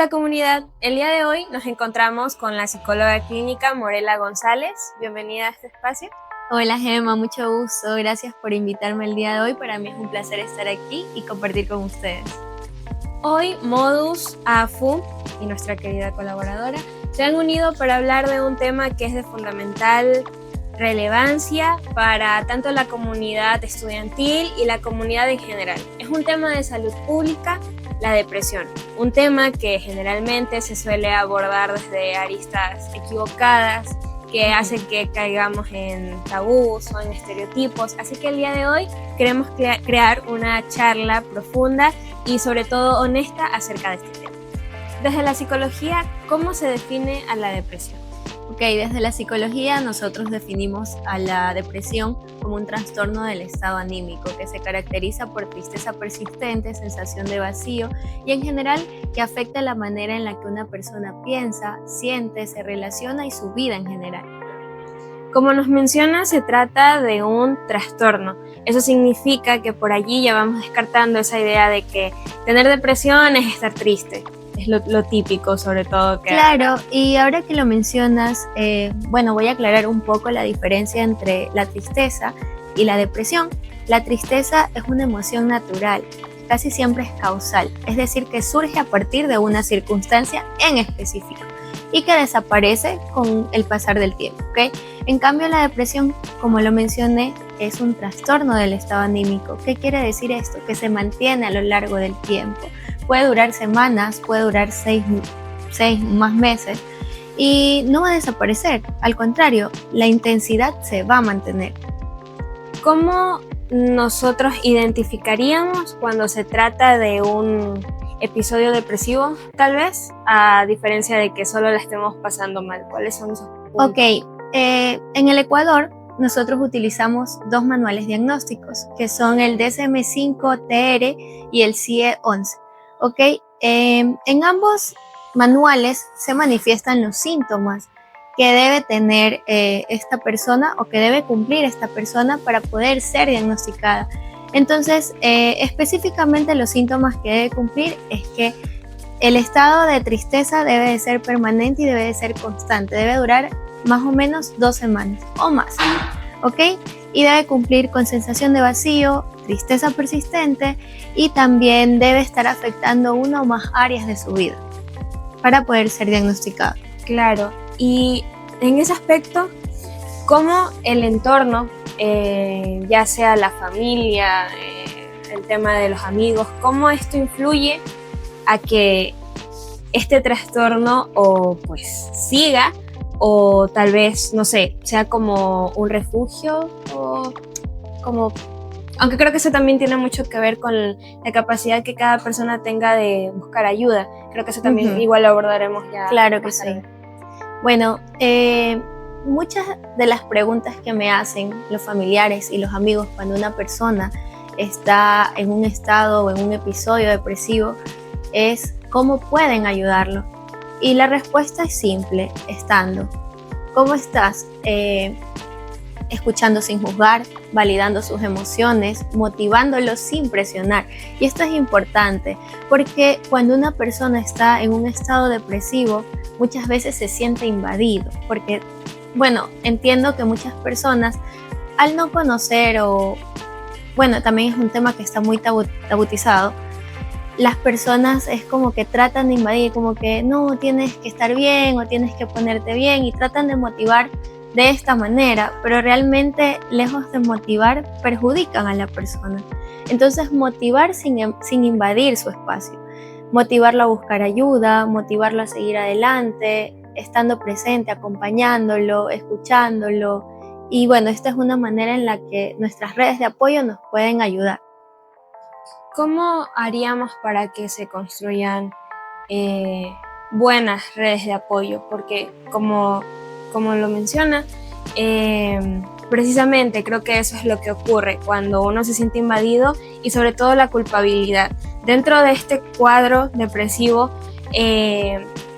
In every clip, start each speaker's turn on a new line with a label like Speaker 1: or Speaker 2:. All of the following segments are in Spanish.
Speaker 1: Hola comunidad, el día de hoy nos encontramos con la psicóloga clínica Morela González. Bienvenida a este espacio.
Speaker 2: Hola Gemma, mucho gusto. Gracias por invitarme el día de hoy. Para mí es un placer estar aquí y compartir con ustedes.
Speaker 1: Hoy Modus, AFU y nuestra querida colaboradora se han unido para hablar de un tema que es de fundamental relevancia para tanto la comunidad estudiantil y la comunidad en general. Es un tema de salud pública, la depresión, un tema que generalmente se suele abordar desde aristas equivocadas, que hace que caigamos en tabús o en estereotipos. Así que el día de hoy queremos crear una charla profunda y sobre todo honesta acerca de este tema. Desde la psicología, ¿cómo se define a la depresión?
Speaker 2: Desde la psicología nosotros definimos a la depresión como un trastorno del estado anímico que se caracteriza por tristeza persistente, sensación de vacío y en general que afecta la manera en la que una persona piensa, siente, se relaciona y su vida en general.
Speaker 1: Como nos menciona, se trata de un trastorno. Eso significa que por allí ya vamos descartando esa idea de que tener depresión es estar triste. Es lo típico, sobre todo.
Speaker 2: Claro, y ahora que lo mencionas, voy a aclarar un poco la diferencia entre la tristeza y la depresión. La tristeza es una emoción natural, casi siempre es causal, es decir, que surge a partir de una circunstancia en específico y que desaparece con el pasar del tiempo, ¿ok? En cambio, la depresión, como lo mencioné, es un trastorno del estado anímico. ¿Qué quiere decir esto? Que se mantiene a lo largo del tiempo. Puede durar semanas, puede durar seis más meses y no va a desaparecer. Al contrario, la intensidad se va a mantener.
Speaker 1: ¿Cómo nosotros identificaríamos cuando se trata de un episodio depresivo, tal vez, a diferencia de que solo la estemos pasando mal? ¿Cuáles son esos puntos?
Speaker 2: En el Ecuador nosotros utilizamos dos manuales diagnósticos, que son el DSM-5-TR y el CIE-11. En ambos manuales se manifiestan los síntomas que debe tener esta persona o que debe cumplir esta persona para poder ser diagnosticada. Entonces, específicamente los síntomas que debe cumplir es que el estado de tristeza debe de ser permanente y debe de ser constante, debe durar más o menos 2 semanas o más, y debe cumplir con sensación de vacío, tristeza persistente y también debe estar afectando una o más áreas de su vida para poder ser diagnosticado.
Speaker 1: Claro, y en ese aspecto, ¿cómo el entorno, ya sea la familia, el tema de los amigos, cómo esto influye a que este trastorno o pues siga o tal vez, no sé, sea como un refugio o como... Aunque creo que eso también tiene mucho que ver con la capacidad que cada persona tenga de buscar ayuda. Creo que eso también igual lo abordaremos ya.
Speaker 2: Claro que sí. Bueno, muchas de las preguntas que me hacen los familiares y los amigos cuando una persona está en un estado o en un episodio depresivo es ¿cómo pueden ayudarlo? Y la respuesta es simple, estando. ¿Cómo estás? Escuchando sin juzgar, validando sus emociones, motivándolo sin presionar. Y esto es importante porque cuando una persona está en un estado depresivo, muchas veces se siente invadido. Porque, entiendo que muchas personas, al no conocer también es un tema que está muy tabutizado, las personas es como que tratan de invadir, como que no, tienes que estar bien o tienes que ponerte bien y tratan de motivar de esta manera, pero realmente lejos de motivar perjudican a la persona. Entonces motivar sin invadir su espacio, motivarlo a buscar ayuda, motivarlo a seguir adelante, estando presente, acompañándolo, escuchándolo y esta es una manera en la que nuestras redes de apoyo nos pueden ayudar.
Speaker 1: ¿Cómo haríamos para que se construyan buenas redes de apoyo? Porque como lo menciona, precisamente creo que eso es lo que ocurre cuando uno se siente invadido y sobre todo la culpabilidad. Dentro de este cuadro depresivo,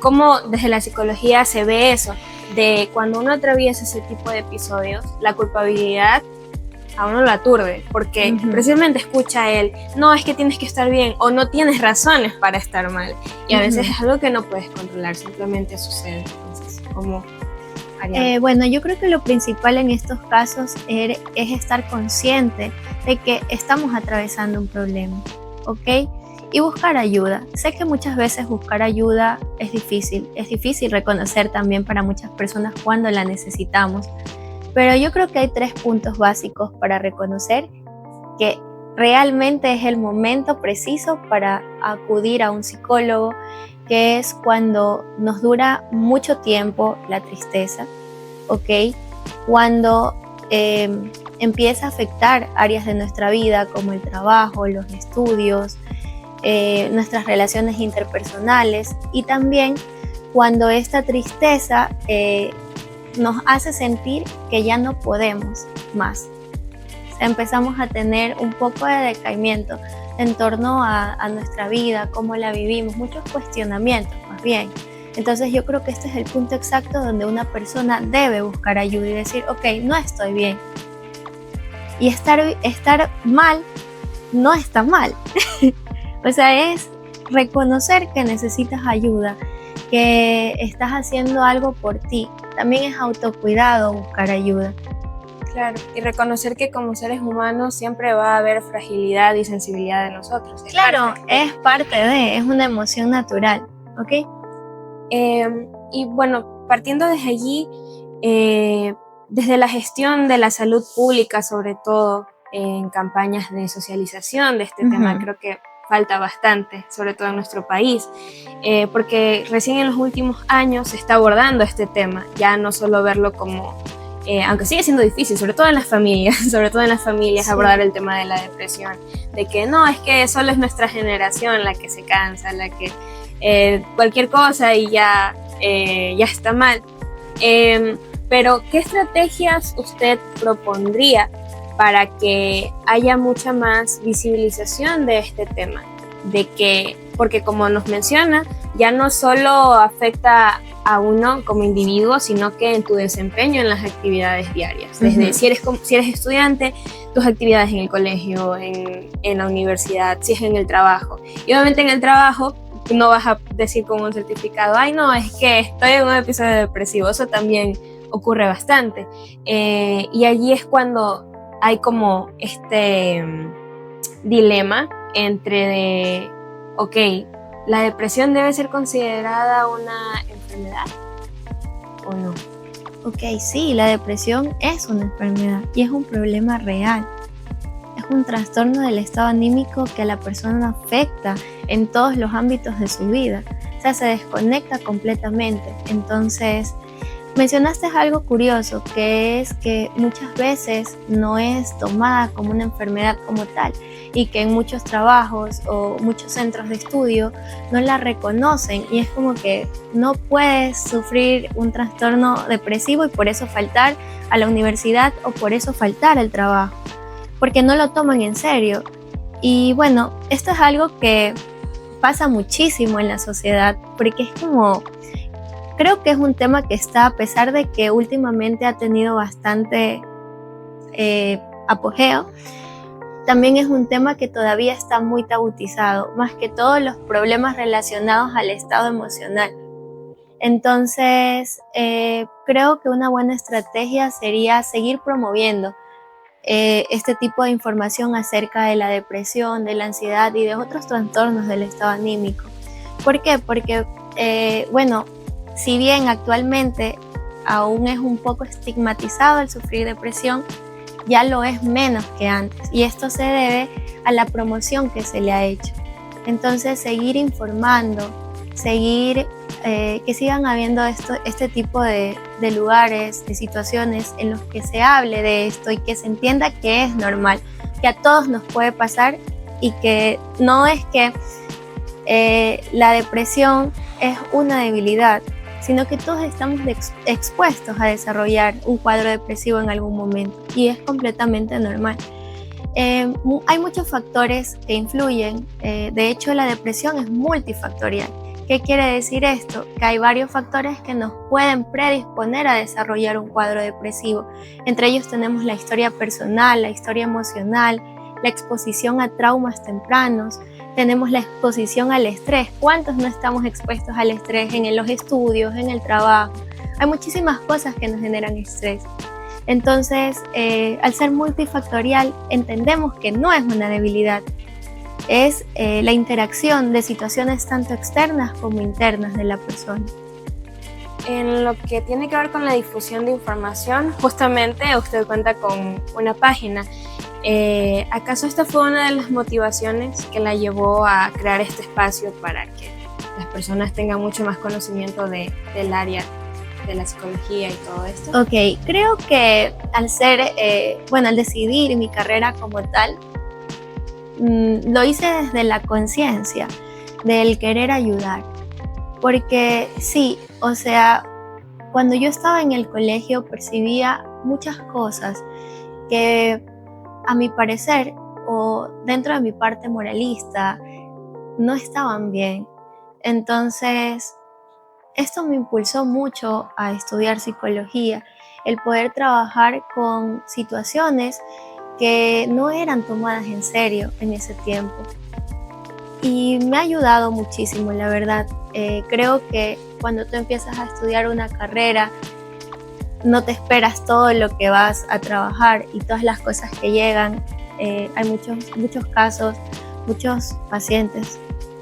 Speaker 1: ¿cómo desde la psicología se ve eso? De cuando uno atraviesa ese tipo de episodios, la culpabilidad a uno lo aturde, porque precisamente escucha él, no, es que tienes que estar bien, o no tienes razones para estar mal, y a veces es algo que no puedes controlar, simplemente sucede. Entonces, ¿cómo haríamos?
Speaker 2: Bueno, yo creo que lo principal en estos casos es estar consciente de que estamos atravesando un problema, ¿ok? Y buscar ayuda. Sé que muchas veces buscar ayuda es difícil reconocer también para muchas personas cuando la necesitamos, pero yo creo que hay 3 puntos básicos para reconocer que realmente es el momento preciso para acudir a un psicólogo, que es cuando nos dura mucho tiempo la tristeza, ¿ok? Cuando empieza a afectar áreas de nuestra vida como el trabajo, los estudios, nuestras relaciones interpersonales, y también cuando esta tristeza nos hace sentir que ya no podemos más. O sea, empezamos a tener un poco de decaimiento en torno a nuestra vida, cómo la vivimos, muchos cuestionamientos más bien. Entonces yo creo que este es el punto exacto donde una persona debe buscar ayuda y decir, ok, no estoy bien. Y estar mal no está mal. O sea, es reconocer que necesitas ayuda, que estás haciendo algo por ti. También es autocuidado buscar ayuda.
Speaker 1: Claro, y reconocer que como seres humanos siempre va a haber fragilidad y sensibilidad de nosotros.
Speaker 2: Claro, es parte de, es una emoción natural, ¿ok?
Speaker 1: Y bueno, partiendo desde allí, desde la gestión de la salud pública, sobre todo en campañas de socialización de este tema, creo que falta bastante, sobre todo en nuestro país, porque recién en los últimos años se está abordando este tema, ya no solo verlo como, aunque sigue siendo difícil, sobre todo en las familias, sí, abordar el tema de la depresión, de que no, es que solo es nuestra generación la que se cansa, la que cualquier cosa y ya está mal. Pero, ¿qué estrategias usted propondría para que haya mucha más visibilización de este tema? Porque como nos menciona, ya no solo afecta a uno como individuo, sino que en tu desempeño en las actividades diarias. Desde si eres estudiante, tus actividades en el colegio, en la universidad, si es en el trabajo. Y obviamente en el trabajo no vas a decir con un certificado, ay no, es que estoy en un episodio depresivo. Eso también ocurre bastante. Y allí es cuando hay como este dilema entre ok, ¿la depresión debe ser considerada una enfermedad o no?
Speaker 2: Ok, sí, la depresión es una enfermedad y es un problema real. Es un trastorno del estado anímico que a la persona afecta en todos los ámbitos de su vida. O sea, se desconecta completamente. Entonces, mencionaste algo curioso, que es que muchas veces no es tomada como una enfermedad como tal y que en muchos trabajos o muchos centros de estudio no la reconocen, y es como que no puedes sufrir un trastorno depresivo y por eso faltar a la universidad o por eso faltar al trabajo, porque no lo toman en serio. Y bueno, esto es algo que pasa muchísimo en la sociedad, porque es como... Creo que es un tema que está, a pesar de que últimamente ha tenido bastante apogeo, también es un tema que todavía está muy tabutizado, más que todos los problemas relacionados al estado emocional. Entonces, creo que una buena estrategia sería seguir promoviendo este tipo de información acerca de la depresión, de la ansiedad y de otros trastornos del estado anímico. ¿Por qué? Porque, bueno, si bien actualmente aún es un poco estigmatizado el sufrir depresión, ya lo es menos que antes, y esto se debe a la promoción que se le ha hecho. Entonces, seguir informando, seguir que sigan habiendo este tipo de lugares, de situaciones en los que se hable de esto y que se entienda que es normal, que a todos nos puede pasar y que no es que la depresión es una debilidad, sino que todos estamos expuestos a desarrollar un cuadro depresivo en algún momento y es completamente normal. Hay muchos factores que influyen, de hecho la depresión es multifactorial ¿Qué quiere decir esto? Que hay varios factores que nos pueden predisponer a desarrollar un cuadro depresivo. Entre ellos tenemos la historia personal, la historia emocional, la exposición a traumas tempranos, tenemos la exposición al estrés. ¿Cuántos no estamos expuestos al estrés en los estudios, en el trabajo? Hay muchísimas cosas que nos generan estrés. Entonces, al ser multifactorial, entendemos que no es una debilidad. Es la interacción de situaciones tanto externas como internas de la persona.
Speaker 1: En lo que tiene que ver con la difusión de información, justamente usted cuenta con una página. ¿Acaso esta fue una de las motivaciones que la llevó a crear este espacio para que las personas tengan mucho más conocimiento del área de la psicología y todo esto?
Speaker 2: Ok, creo que al decidir mi carrera como tal, lo hice desde la conciencia del querer ayudar, porque sí, o sea, cuando yo estaba en el colegio percibía muchas cosas que a mi parecer o dentro de mi parte moralista no estaban bien. Entonces esto me impulsó mucho a estudiar psicología, el poder trabajar con situaciones que no eran tomadas en serio en ese tiempo. Y me ha ayudado muchísimo, la verdad. Creo que cuando tú empiezas a estudiar una carrera, no te esperas todo lo que vas a trabajar y todas las cosas que llegan. Hay muchos casos, muchos pacientes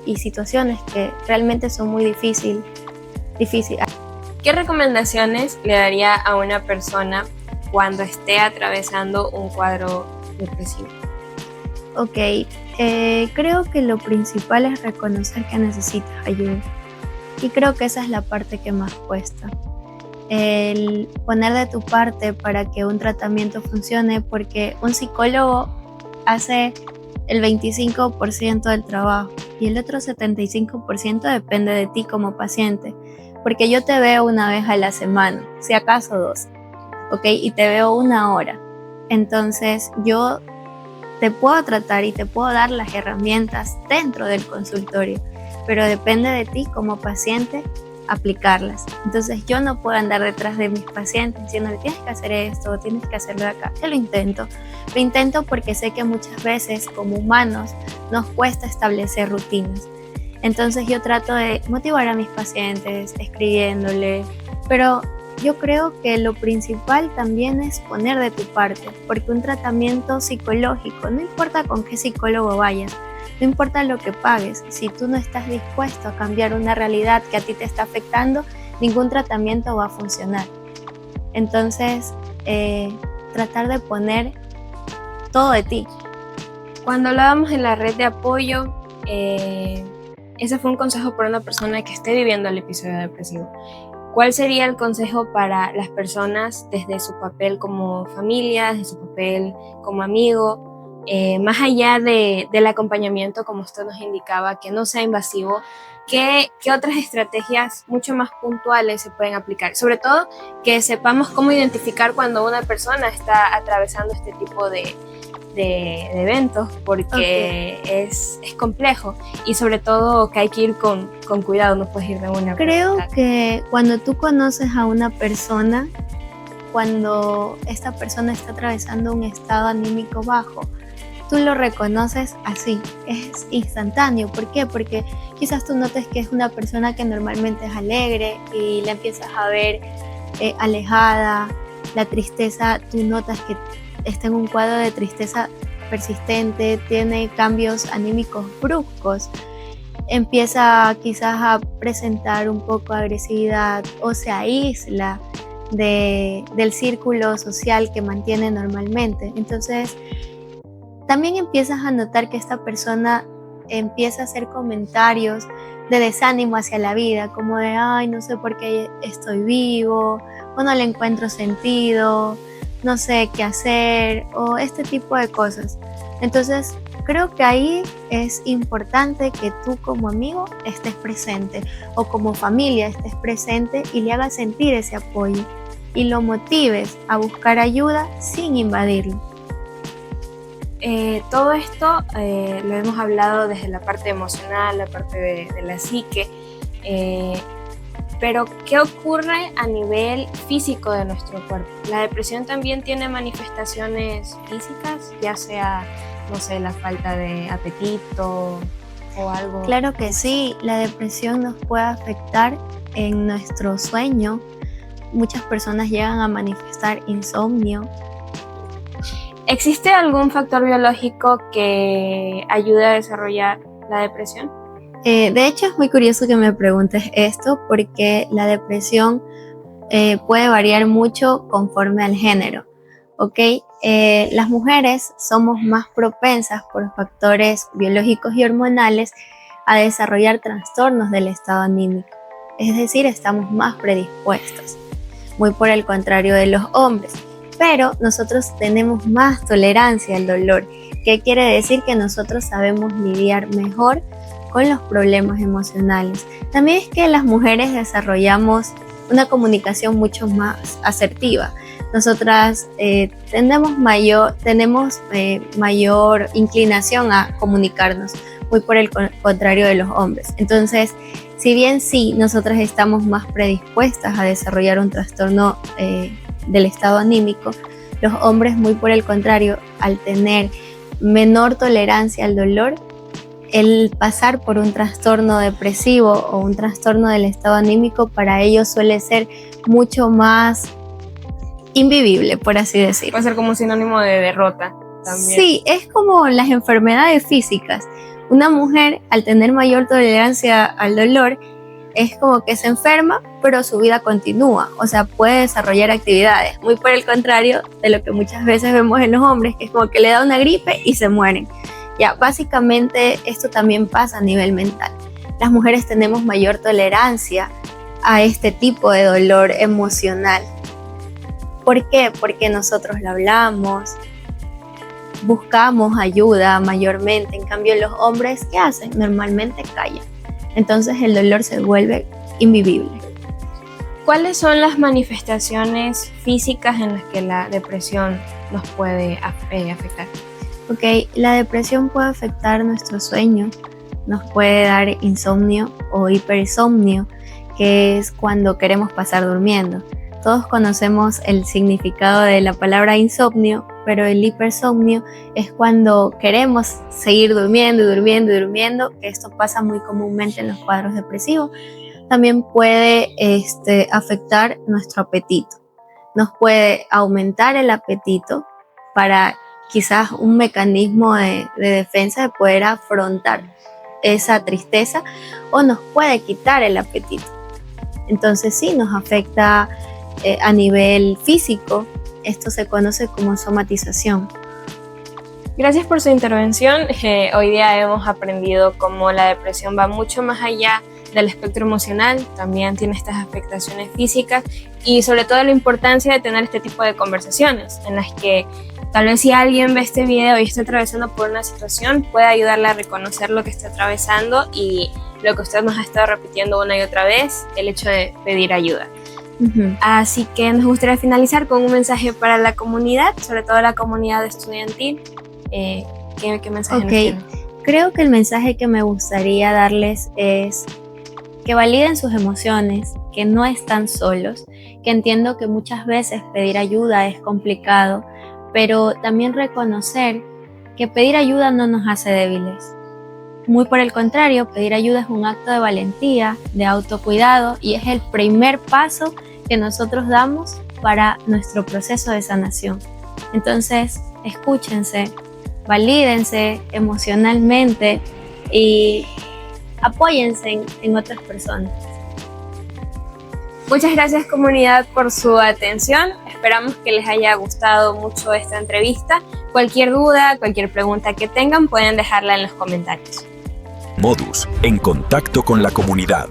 Speaker 2: y situaciones que realmente son muy difíciles.
Speaker 1: ¿Qué recomendaciones le daría a una persona cuando esté atravesando un cuadro depresivo?
Speaker 2: Ok, creo que lo principal es reconocer que necesitas ayuda. Y creo que esa es la parte que más cuesta. El poner de tu parte para que un tratamiento funcione, porque un psicólogo hace el 25% del trabajo y el otro 75% depende de ti como paciente. Porque yo te veo una vez a la semana, si acaso 2, ¿ok? Y te veo 1 hora. Entonces yo te puedo tratar y te puedo dar las herramientas dentro del consultorio, pero depende de ti como paciente aplicarlas. Entonces yo no puedo andar detrás de mis pacientes diciéndole tienes que hacer esto, tienes que hacerlo de acá. Yo lo intento porque sé que muchas veces como humanos nos cuesta establecer rutinas. Entonces yo trato de motivar a mis pacientes escribiéndole, pero yo creo que lo principal también es poner de tu parte, porque un tratamiento psicológico, no importa con qué psicólogo vayas, no importa lo que pagues, si tú no estás dispuesto a cambiar una realidad que a ti te está afectando, ningún tratamiento va a funcionar. Entonces, tratar de poner todo de ti.
Speaker 1: Cuando hablábamos en la red de apoyo, ese fue un consejo para una persona que esté viviendo el episodio depresivo. ¿Cuál sería el consejo para las personas desde su papel como familia, desde su papel como amigo, más allá del acompañamiento, como usted nos indicaba, que no sea invasivo? ¿Qué otras estrategias mucho más puntuales se pueden aplicar? Sobre todo que sepamos cómo identificar cuando una persona está atravesando este tipo de eventos, porque es complejo y sobre todo que hay que ir con cuidado, no puedes ir de una.
Speaker 2: Creo que cuando tú conoces a una persona, cuando esta persona está atravesando un estado anímico bajo, tú lo reconoces así, es instantáneo. ¿Por qué? Porque quizás tú notes que es una persona que normalmente es alegre y la empiezas a ver alejada. La tristeza, tú notas que está en un cuadro de tristeza persistente, tiene cambios anímicos bruscos, empieza quizás a presentar un poco de agresividad o se aísla del círculo social que mantiene normalmente. Entonces, también empiezas a notar que esta persona empieza a hacer comentarios de desánimo hacia la vida, como de, ay, no sé por qué estoy vivo, o no le encuentro sentido, no sé qué hacer, o este tipo de cosas. Entonces, creo que ahí es importante que tú como amigo estés presente, o como familia estés presente y le hagas sentir ese apoyo, y lo motives a buscar ayuda sin invadirlo.
Speaker 1: Todo esto lo hemos hablado desde la parte emocional, la parte de la psique, Pero, ¿qué ocurre a nivel físico de nuestro cuerpo? ¿La depresión también tiene manifestaciones físicas, ya sea, no sé, la falta de apetito o algo?
Speaker 2: Claro que sí, la depresión nos puede afectar en nuestro sueño. Muchas personas llegan a manifestar insomnio.
Speaker 1: ¿Existe algún factor biológico que ayude a desarrollar la depresión?
Speaker 2: De hecho, es muy curioso que me preguntes esto porque la depresión puede variar mucho conforme al género, ¿ok? Las mujeres somos más propensas por factores biológicos y hormonales a desarrollar trastornos del estado anímico, es decir, estamos más predispuestos, muy por el contrario de los hombres, pero nosotros tenemos más tolerancia al dolor, ¿qué quiere decir? Que nosotros sabemos lidiar mejor con los problemas emocionales. También es que las mujeres desarrollamos una comunicación mucho más asertiva. Nosotras tenemos mayor inclinación a comunicarnos, muy por el contrario de los hombres. Entonces, si bien sí, nosotras estamos más predispuestas a desarrollar un trastorno del estado anímico, los hombres, muy por el contrario, al tener menor tolerancia al dolor, el pasar por un trastorno depresivo o un trastorno del estado anímico para ellos suele ser mucho más invivible, por así decirlo.
Speaker 1: Puede ser como un sinónimo de derrota también.
Speaker 2: Sí, es como las enfermedades físicas. Una mujer, al tener mayor tolerancia al dolor, es como que se enferma, pero su vida continúa, o sea, puede desarrollar actividades, muy por el contrario de lo que muchas veces vemos en los hombres, que es como que le da una gripe y se mueren. Ya, básicamente esto también pasa a nivel mental. Las mujeres tenemos mayor tolerancia a este tipo de dolor emocional. ¿Por qué? Porque nosotros lo hablamos, buscamos ayuda mayormente. En cambio, los hombres, ¿qué hacen? Normalmente callan. Entonces el dolor se vuelve invivible.
Speaker 1: ¿Cuáles son las manifestaciones físicas en las que la depresión nos puede afectar?
Speaker 2: Ok, la depresión puede afectar nuestro sueño, nos puede dar insomnio o hiperinsomnio, que es cuando queremos pasar durmiendo. Todos conocemos el significado de la palabra insomnio, pero el hipersomnio es cuando queremos seguir durmiendo, que esto pasa muy comúnmente en los cuadros depresivos. También puede afectar nuestro apetito. Nos puede aumentar el apetito para quizás un mecanismo de defensa de poder afrontar esa tristeza, o nos puede quitar el apetito. Entonces sí, nos afecta a nivel físico. Esto se conoce como somatización.
Speaker 1: Gracias por su intervención. Hoy día hemos aprendido cómo la depresión va mucho más allá del espectro emocional, también tiene estas afectaciones físicas y sobre todo la importancia de tener este tipo de conversaciones en las que tal vez si alguien ve este video y está atravesando por una situación, puede ayudarle a reconocer lo que está atravesando y lo que usted nos ha estado repitiendo una y otra vez, el hecho de pedir ayuda. Así que nos gustaría finalizar con un mensaje para la comunidad, sobre todo la comunidad estudiantil. ¿Qué mensaje nos tiene?
Speaker 2: Creo que el mensaje que me gustaría darles es que validen sus emociones, que no están solos, que entiendo que muchas veces pedir ayuda es complicado, pero también reconocer que pedir ayuda no nos hace débiles. Muy por el contrario, pedir ayuda es un acto de valentía, de autocuidado y es el primer paso que nosotros damos para nuestro proceso de sanación. Entonces, escúchense, valídense emocionalmente y apóyense en otras personas.
Speaker 1: Muchas gracias, comunidad, por su atención. Esperamos que les haya gustado mucho esta entrevista. Cualquier duda, cualquier pregunta que tengan, pueden dejarla en los comentarios.
Speaker 3: Modus, en contacto con la comunidad.